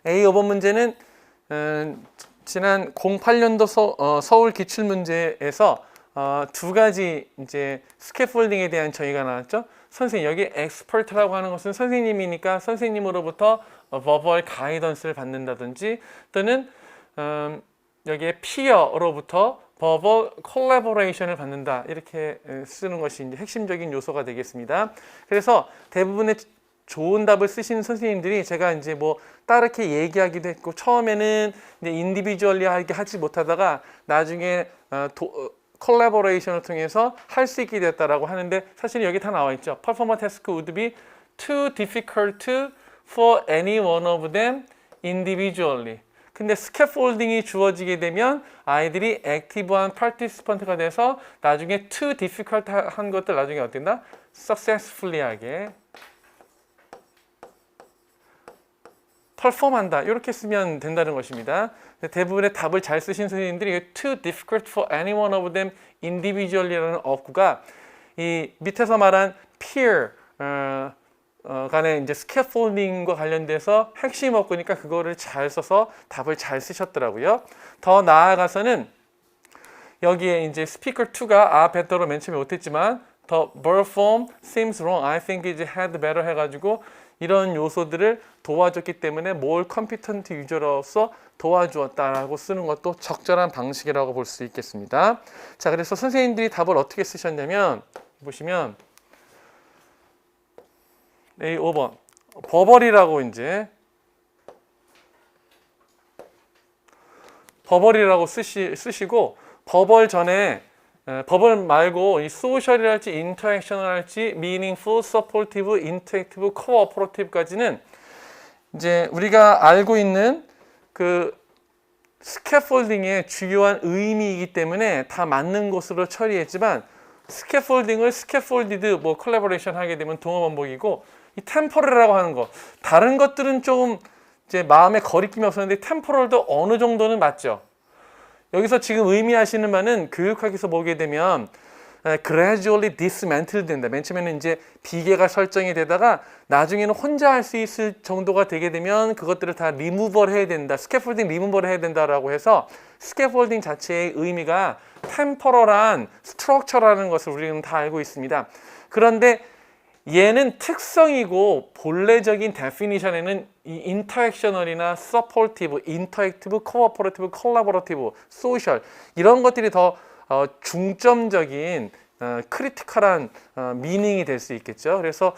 A 5번 문제는 지난 08년도 서울 기출문제에서 두 가지 이제 스캐폴딩에 대한 정의가 나왔죠. 선생님, 여기 엑스퍼트라고 하는 것은 선생님이니까 선생님으로부터 버벌 가이던스를 받는다든지 또는 여기에 피어로부터 버벌 콜라보레이션을 받는다, 이렇게 쓰는 것이 이제 핵심적인 요소가 되겠습니다. 그래서 대부분의 좋은 답을 쓰시는 선생님들이 제가 이제 뭐 따르게 얘기하기도 했고, 처음에는 이제 인디비주얼리하게 하지 못하다가 나중에 콜라보레이션을 통해서 할 수 있게 됐다라고 하는데, 사실 여기 다 나와 있죠. Performer task would be too difficult for any one of them individually. 근데 스캐폴딩이 주어지게 되면 아이들이 액티브한 파티시펀트가 돼서 나중에 too difficult 한 것들 나중에 어떻게 된다? successfully 하게 퍼폼한다, 이렇게 쓰면 된다는 것입니다. 대부분의 답을 잘 쓰신 선생님들이 too difficult for any one of them individually라는 어구가 이 밑에서 말한 peer 간의 이제 스캐폴딩과 관련돼서 핵심 어구니까 그거를 잘 써서 답을 잘 쓰셨더라고요. 더 나아가서는 여기에 이제 speaker 2가 better로 맨 처음에 못했지만 the verb form seems wrong, I think it had better 해가지고 이런 요소들을 도와줬기 때문에 more competent user로서 도와주었다라고 쓰는 것도 적절한 방식이라고 볼 수 있겠습니다. 자, 그래서 선생님들이 답을 어떻게 쓰셨냐면 보시면 A 5번 버벌이라고 이제 버벌이라고 쓰시고, 버벌 전에 버벌 말고 이 소셜이랄지 인터랙션을할지 meaningful, supportive, interactive, cooperative까지는 이제 우리가 알고 있는 그 스캐폴딩의 주요한 의미이기 때문에 다 맞는 것으로 처리했지만, 스캐폴딩을 스캐폴디드 뭐 콜라보레이션 하게 되면 동어 반복이고, 이 템포럴이라고 하는 거, 다른 것들은 좀 이제 마음에 거리낌이 없었는데 템포럴도 어느 정도는 맞죠. 여기서 지금 의미하시는 바는 교육학에서 보게 되면 gradually dismantled 된다. 맨 처음에는 이제 비계가 설정이 되다가 나중에는 혼자 할 수 있을 정도가 되게 되면 그것들을 다 리무벌 해야 된다. 스캐폴딩 리무벌 해야 된다라고 해서 스캐폴딩 자체의 의미가 템포럴한 스트럭처라는 것을 우리는 다 알고 있습니다. 그런데 얘는 특성이고 본래적인 데피니션에는 이 인터액셔널이나 서포티브, 인터액티브, 코어퍼레티브, 콜라보레티브, 소셜 이런 것들이 더 중점적인 크리티컬한 미닝이 될 수 있겠죠. 그래서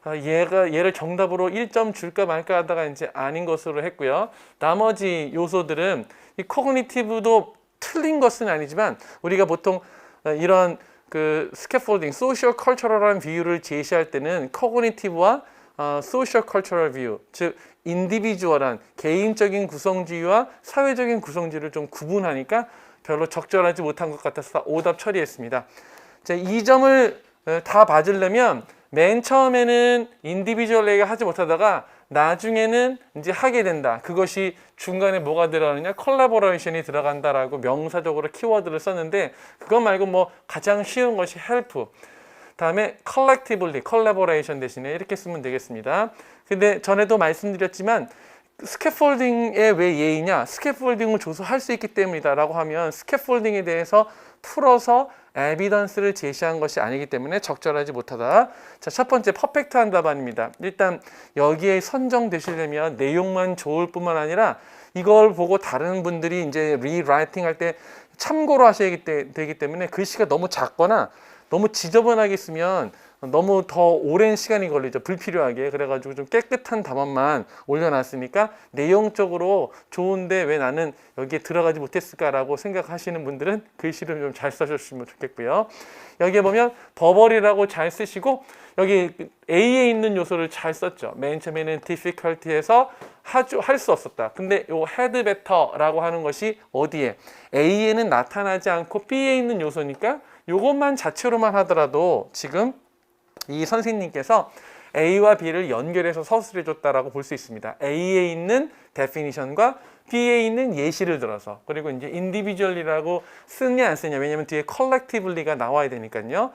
얘를 정답으로 1점 줄까 말까 하다가 이제 아닌 것으로 했고요. 나머지 요소들은 이 코그니티브도 틀린 것은 아니지만 우리가 보통 이런 그 스캐폴딩, 소셜 컬처럴한 비유를 제시할 때는 코그니티브와 소셜 컬처럴 비유, 즉 인디비주얼한 개인적인 구성주의와 사회적인 구성주의를 좀 구분하니까 별로 적절하지 못한 것 같아서 오답 처리했습니다. 자, 이 점을 다 봐주려면 맨 처음에는 인디비주얼에게 하지 못하다가 나중에는 이제 하게 된다. 그것이 중간에 뭐가 들어가느냐? 콜라보레이션이 들어간다라고 명사적으로 키워드를 썼는데, 그것 말고 뭐 가장 쉬운 것이 help, 다음에 collectively, collaboration 대신에 이렇게 쓰면 되겠습니다. 근데 전에도 말씀드렸지만 스캐폴딩의 왜 예이냐? 스캐폴딩을 줘서 할 수 있기 때문이다 라고 하면 스캐폴딩에 대해서 풀어서 에비던스를 제시한 것이 아니기 때문에 적절하지 못하다. 자, 첫 번째 퍼펙트한 답안입니다. 일단 여기에 선정되시려면 내용만 좋을 뿐만 아니라 이걸 보고 다른 분들이 이제 리라이팅 할 때 참고로 하셔야 되기 때문에 글씨가 너무 작거나 너무 지저분하게 쓰면 너무 더 오랜 시간이 걸리죠. 불필요하게. 그래가지고 좀 깨끗한 답안만 올려놨으니까 내용적으로 좋은데 왜 나는 여기에 들어가지 못했을까라고 생각하시는 분들은 글씨를 좀 잘 써주시면 좋겠고요. 여기에 보면 버벌이라고 잘 쓰시고 여기 A에 있는 요소를 잘 썼죠. 맨 처음에는 difficulty에서 할 수 없었다. 근데 요 had better라고 하는 것이 어디에? A에는 나타나지 않고 B에 있는 요소니까 요것만 자체로만 하더라도 지금 이 선생님께서 A와 B를 연결해서 서술해 줬다라고 볼 수 있습니다. A에 있는 definition과 B에 있는 예시를 들어서, 그리고 이제 individually라고 쓰냐 안 쓰냐, 왜냐면 뒤에 collectively가 나와야 되니까요.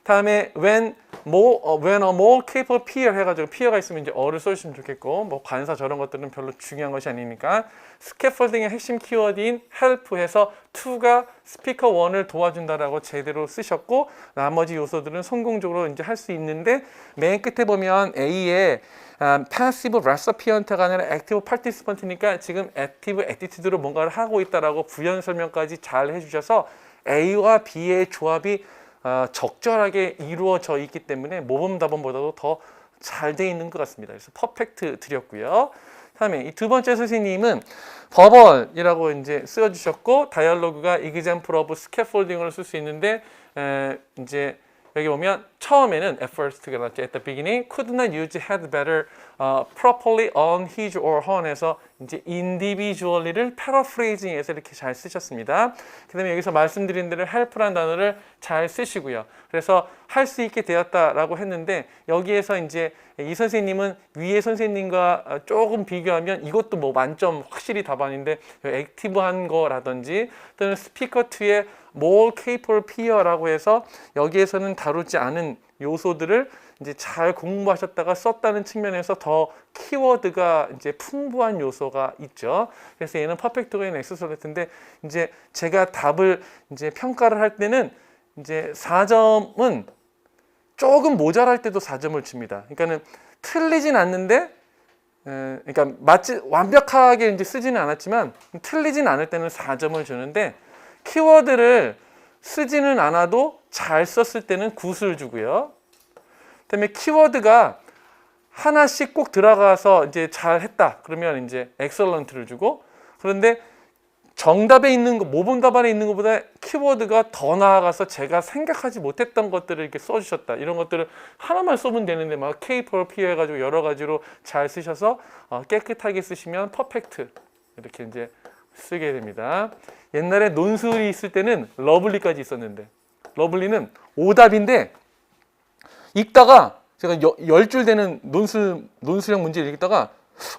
다음에 when a more capable peer 해가지고 peer가 있으면 이제 어를 써주시면 좋겠고 뭐 관사 저런 것들은 별로 중요한 것이 아니니까 스캐폴딩의 핵심 키워드인 help해서 to가 스피커 1을 도와준다라고 제대로 쓰셨고 나머지 요소들은 성공적으로 이제 할 수 있는데 맨 끝에 보면 A에 passive recipient가 아니라 active participant니까 지금 active attitude로 뭔가를 하고 있다라고 부연 설명까지 잘 해주셔서 A와 B의 조합이 적절하게 이루어져 있기 때문에 모범답안보다도 더 잘 돼 있는 것 같습니다. 그래서 퍼펙트 드렸고요. 다음에 이 두 번째 선생님은 버벌이라고 이제 쓰여주셨고 다이얼로그가 example of scaffolding을 쓸 수 있는데 이제 여기 보면 처음에는 at first가 나왔죠. at the beginning could not use had better properly on his or her에서 이제 individually를 paraphrasing해서 이렇게 잘 쓰셨습니다. 그다음에 여기서 말씀드린 대로 help라는 단어를 잘 쓰시고요. 그래서 할 수 있게 되었다라고 했는데 여기에서 이제 이 선생님은 위에 선생님과 조금 비교하면 이것도 뭐 만점 확실히 답안인데 액티브한 거라든지 또는 스피커 2의 more capable peer라고 해서 여기에서는 다루지 않은 요소들을 이제 잘 공부하셨다가 썼다는 측면에서 더 키워드가 이제 풍부한 요소가 있죠. 그래서 얘는 퍼펙트가 있는 엑스설런트인데 이제 제가 답을 이제 평가를 할 때는 이제 4점은 조금 모자랄 때도 4점을 줍니다. 그러니까는 틀리진 않는데 그러니까 완벽하게 이제 쓰지는 않았지만 틀리진 않을 때는 4점을 주는데 키워드를 쓰지는 않아도 잘 썼을 때는 9을 주고요. 그다음에 키워드가 하나씩 꼭 들어가서 이제 잘 했다. 그러면 이제 엑설런트를 주고 그런데 정답에 있는 거, 모범 답안에 있는 것보다 키워드가 더 나아가서 제가 생각하지 못했던 것들을 이렇게 써주셨다. 이런 것들을 하나만 써면 되는데 막 K-per P 해가지고 여러 가지로 잘 쓰셔서 깨끗하게 쓰시면 퍼펙트 이렇게 이제 쓰게 됩니다. 옛날에 논술이 있을 때는 러블리까지 있었는데 러블리는 오답인데 읽다가 제가 10줄 되는 논술형 문제를 읽다가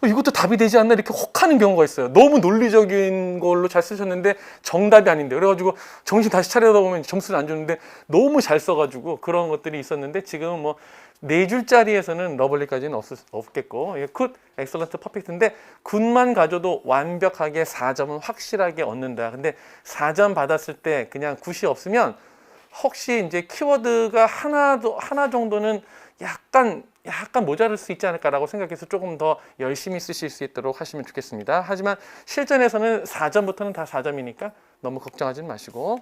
이것도 답이 되지 않나 이렇게 혹하는 경우가 있어요. 너무 논리적인 걸로 잘 쓰셨는데 정답이 아닌데 그래가지고 정신 다시 차려다 보면 점수를 안 주는데 너무 잘 써가지고 그런 것들이 있었는데 지금은 뭐 4줄짜리에서는 러블리까지는 없겠고 굿, 엑설런트, 퍼펙트인데 굿만 가져도 완벽하게 4점은 확실하게 얻는다. 근데 4점 받았을 때 그냥 굿이 없으면 혹시 이제 키워드가 하나 정도는 약간 모자랄 수 있지 않을까라고 생각해서 조금 더 열심히 쓰실 수 있도록 하시면 좋겠습니다. 하지만 실전에서는 4점부터는 다 4점이니까 너무 걱정하지 마시고